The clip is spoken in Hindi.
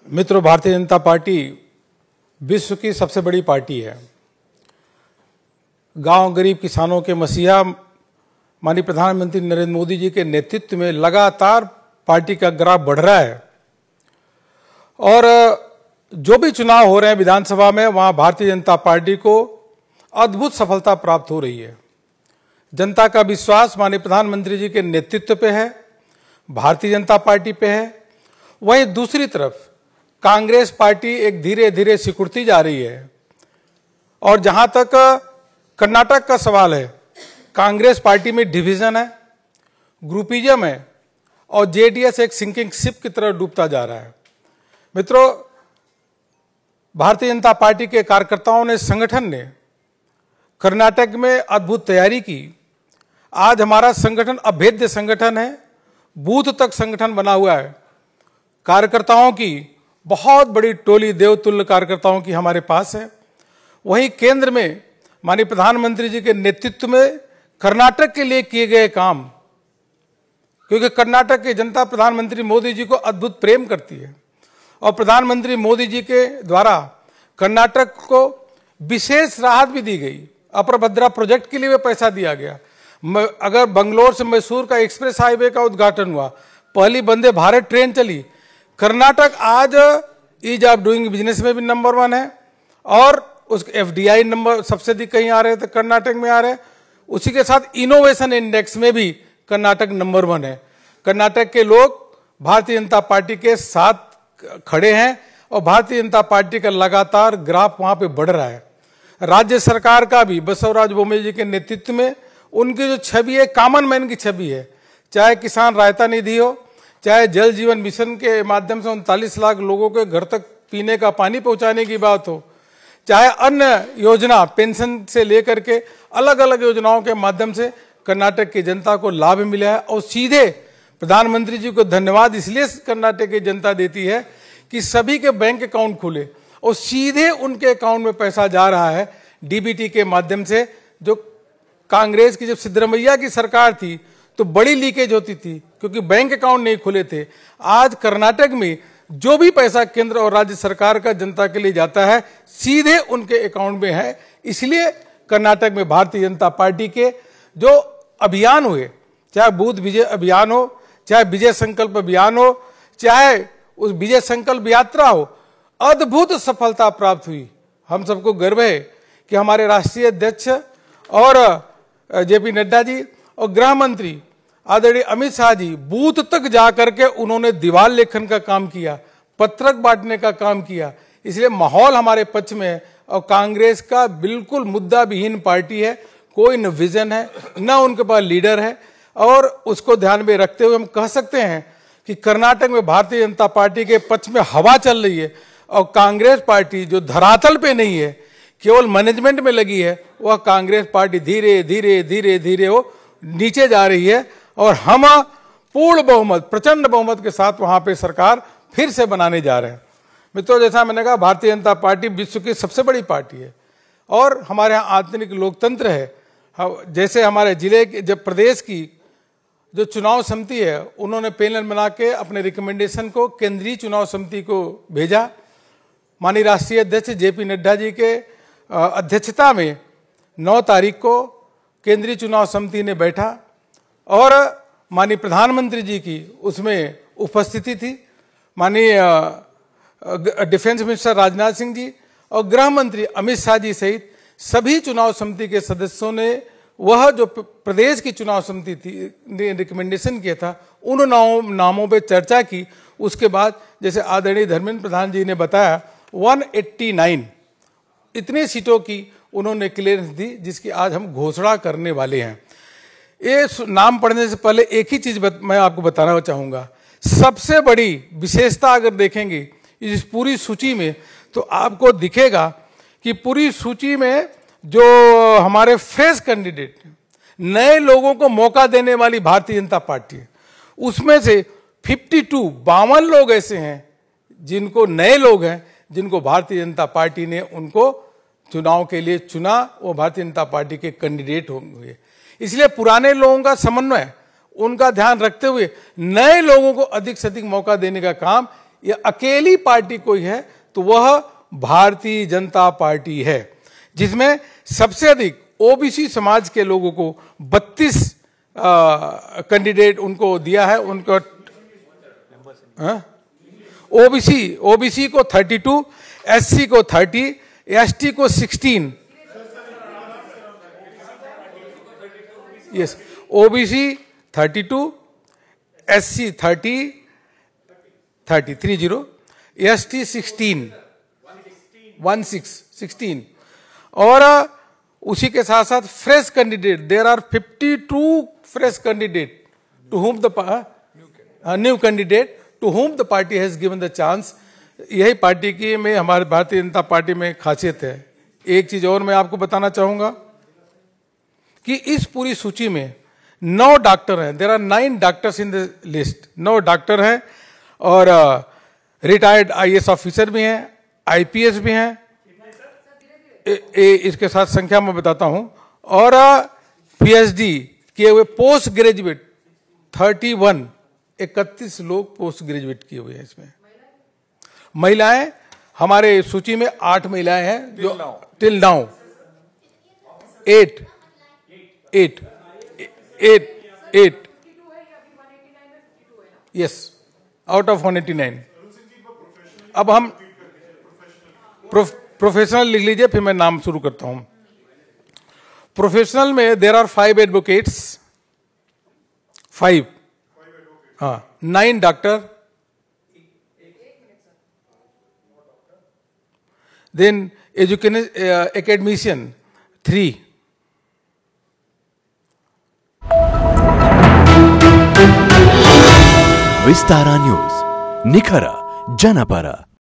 मित्रों, भारतीय जनता पार्टी विश्व की सबसे बड़ी पार्टी है। गांव गरीब किसानों के मसीहा माननीय प्रधानमंत्री नरेंद्र मोदी जी के नेतृत्व में लगातार पार्टी का ग्राफ बढ़ रहा है और जो भी चुनाव हो रहे हैं विधानसभा में, वहां भारतीय जनता पार्टी को अद्भुत सफलता प्राप्त हो रही है। जनता का विश्वास माननीय प्रधानमंत्री जी के नेतृत्व पे है, भारतीय जनता पार्टी पे है। वहीं दूसरी तरफ कांग्रेस पार्टी एक धीरे धीरे सिकुड़ती जा रही है और जहां तक कर्नाटक का सवाल है, कांग्रेस पार्टी में डिवीजन है, ग्रुपिज्म है और जेडीएस एक सिंकिंग शिप की तरह डूबता जा रहा है। मित्रों, भारतीय जनता पार्टी के कार्यकर्ताओं ने, संगठन ने कर्नाटक में अद्भुत तैयारी की। आज हमारा संगठन अभेद्य संगठन है, बूथ तक संगठन बना हुआ है। कार्यकर्ताओं की बहुत बड़ी टोली, देवतुल्य कार्यकर्ताओं की हमारे पास है। वहीं केंद्र में माननीय प्रधानमंत्री जी के नेतृत्व में कर्नाटक के लिए किए गए काम, क्योंकि कर्नाटक की जनता प्रधानमंत्री मोदी जी को अद्भुत प्रेम करती है और प्रधानमंत्री मोदी जी के द्वारा कर्नाटक को विशेष राहत भी दी गई। अपरभद्रा प्रोजेक्ट के लिए भी पैसा दिया गया। अगर बंगलोर से मैसूर का एक्सप्रेस हाईवे का उद्घाटन हुआ, पहली वंदे भारत ट्रेन चली, कर्नाटक आज ईज ऑफ डूइंग बिजनेस में भी नंबर 1 है और उस एफडीआई नंबर सबसे अधिक कहीं आ रहे थे, कर्नाटक में आ रहे हैं। उसी के साथ इनोवेशन इंडेक्स में भी कर्नाटक नंबर 1 है। कर्नाटक के लोग भारतीय जनता पार्टी के साथ खड़े हैं और भारतीय जनता पार्टी का लगातार ग्राफ वहां पे बढ़ रहा है। राज्य सरकार का भी बसवराज बोम्मई जी के नेतृत्व में उनकी जो छवि है, कॉमन मैन की छवि है, चाहे किसान रायता निधि हो, चाहे जल जीवन मिशन के माध्यम से 39 लाख लोगों के घर तक पीने का पानी पहुंचाने की बात हो, चाहे अन्य योजना पेंशन से लेकर के अलग अलग योजनाओं के माध्यम से कर्नाटक की जनता को लाभ मिला है। और सीधे प्रधानमंत्री जी को धन्यवाद इसलिए कर्नाटक की जनता देती है कि सभी के बैंक अकाउंट खुले और सीधे उनके अकाउंट में पैसा जा रहा है डीबीटी के माध्यम से। जो कांग्रेस की जब सिद्धरामैया की सरकार थी तो बड़ी लीकेज होती थी क्योंकि बैंक अकाउंट नहीं खुले थे। आज कर्नाटक में जो भी पैसा केंद्र और राज्य सरकार का जनता के लिए जाता है सीधे उनके अकाउंट में है। इसलिए कर्नाटक में भारतीय जनता पार्टी के जो अभियान हुए, चाहे बूथ विजय अभियान हो, चाहे विजय संकल्प अभियान हो, चाहे उस विजय संकल्प यात्रा हो, अद्भुत सफलता प्राप्त हुई। हम सबको गर्व है कि हमारे राष्ट्रीय अध्यक्ष और जेपी नड्डा जी और गृह मंत्री आदरणीय अमित शाह जी बूथ तक जाकर के उन्होंने दीवार लेखन का काम किया, पत्रक बांटने का काम किया। इसलिए माहौल हमारे पक्ष में है और कांग्रेस का बिल्कुल मुद्दा विहीन पार्टी है। कोई न विजन है, न उनके पास लीडर है और उसको ध्यान में रखते हुए हम कह सकते हैं कि कर्नाटक में भारतीय जनता पार्टी के पक्ष में हवा चल रही है और कांग्रेस पार्टी जो धरातल पे नहीं है, केवल मैनेजमेंट में लगी है, वह कांग्रेस पार्टी धीरे धीरे धीरे धीरे वो नीचे जा रही है और हम पूर्ण बहुमत, प्रचंड बहुमत के साथ वहां पे सरकार फिर से बनाने जा रहे हैं। मित्रों, जैसा मैंने कहा, भारतीय जनता पार्टी विश्व की सबसे बड़ी पार्टी है और हमारे यहाँ आंतरिक लोकतंत्र है। जैसे हमारे जिले के, जब प्रदेश की जो चुनाव समिति है, उन्होंने पैनल बना के अपने रिकमेंडेशन को केंद्रीय चुनाव समिति को भेजा। माननीय राष्ट्रीय अध्यक्ष जेपी नड्डा जी के अध्यक्षता में 9 तारीख को केंद्रीय चुनाव समिति ने बैठा और माननीय प्रधानमंत्री जी की उसमें उपस्थिति थी। माननीय डिफेंस मिनिस्टर राजनाथ सिंह जी और गृह मंत्री अमित शाह जी सहित सभी चुनाव समिति के सदस्यों ने वह जो प्रदेश की चुनाव समिति थी ने रिकमेंडेशन किया था, उन नामों पे चर्चा की। उसके बाद जैसे आदरणीय धर्मेंद्र प्रधान जी ने बताया, 189 इतनी सीटों की उन्होंने क्लियरेंस दी, जिसकी आज हम घोषणा करने वाले हैं। ये नाम पढ़ने से पहले एक ही चीज मैं आपको बताना चाहूंगा। सबसे बड़ी विशेषता अगर देखेंगे इस पूरी सूची में तो आपको दिखेगा कि पूरी सूची में जो हमारे फ्रेश कैंडिडेट, नए लोगों को मौका देने वाली भारतीय जनता पार्टी है, उसमें से 52 लोग ऐसे हैं जिनको, नए लोग हैं जिनको भारतीय जनता पार्टी ने उनको चुनाव के लिए चुना, वो भारतीय जनता पार्टी के कैंडिडेट होंगे। इसलिए पुराने लोगों का समन्वय, उनका ध्यान रखते हुए नए लोगों को अधिक से अधिक मौका देने का काम या अकेली पार्टी कोई है तो वह भारतीय जनता पार्टी है, जिसमें सबसे अधिक ओबीसी समाज के लोगों को 32 कैंडिडेट उनको दिया है। उनको ओबीसी को 32, एससी को 30, एसटी को 16। यस, ओबीसी 32, एससी 30, एसटी 16 और उसी के साथ साथ fresh candidate, there are 52 fresh candidate to whom the new candidate to whom the party has given the chance. यही पार्टी की में, हमारे भारतीय जनता पार्टी में खासियत है। एक चीज और मैं आपको बताना चाहूंगा कि इस पूरी सूची में 9 डॉक्टर हैं। There are 9 doctors in the list. 9 doctor हैं और रिटायर्ड आईएएस ऑफिसर भी हैं, आईपीएस भी हैं। इसके साथ संख्या मैं बताता हूं। और पीएचडी किए हुए पोस्ट ग्रेजुएट 31 लोग पोस्ट ग्रेजुएट किए हुए हैं। इसमें महिलाएं हमारे सूची में 8 महिलाएं हैं जो till now 8 yes out of 189। अब हम प्रोफेशनल लिख लीजिए, फिर मैं नाम शुरू करता हूं। प्रोफेशनल में there are 5 advocates, 5 9 doctor, then academician 3। Vistara news, Nikhar जनपರ।